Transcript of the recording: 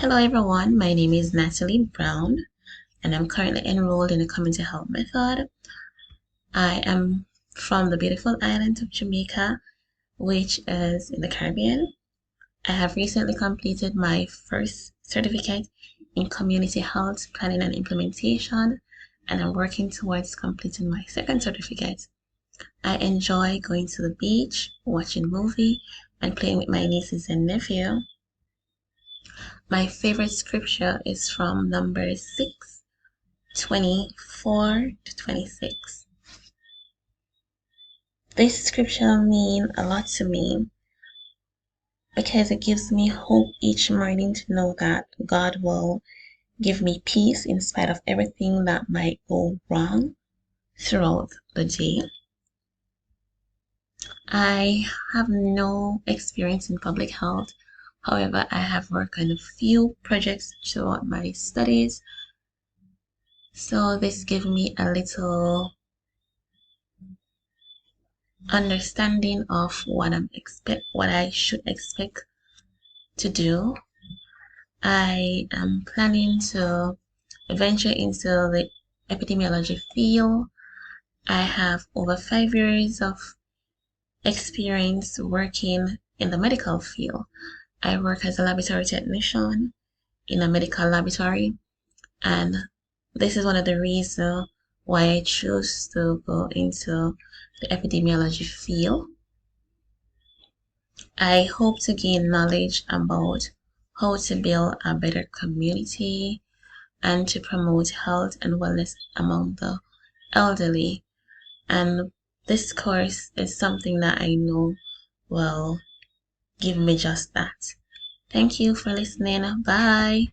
Hello everyone, my name is Natalie Brown and I'm currently enrolled in the community health method. I am from the beautiful island of Jamaica, which is in the Caribbean. I have recently completed my first certificate in community health planning and implementation, and I'm working towards completing my second certificate. I enjoy going to the beach, watching movie, and playing with my nieces and nephew. My favorite scripture is from Numbers 6:24 to 26. This scripture means a lot to me because it gives me hope each morning to know that God will give me peace in spite of everything that might go wrong throughout the day. I have no experience in public health. However, I have worked on a few projects throughout my studies. So this gives me a little understanding of what I should expect to do. I am planning to venture into the epidemiology field. I have over 5 years of experience working in the medical field. I work as a laboratory technician in a medical laboratory, and this is one of the reasons why I chose to go into the epidemiology field. I hope to gain knowledge about how to build a better community and to promote health and wellness among the elderly. And this course is something that I know will give me just that. Thank you for listening. Bye.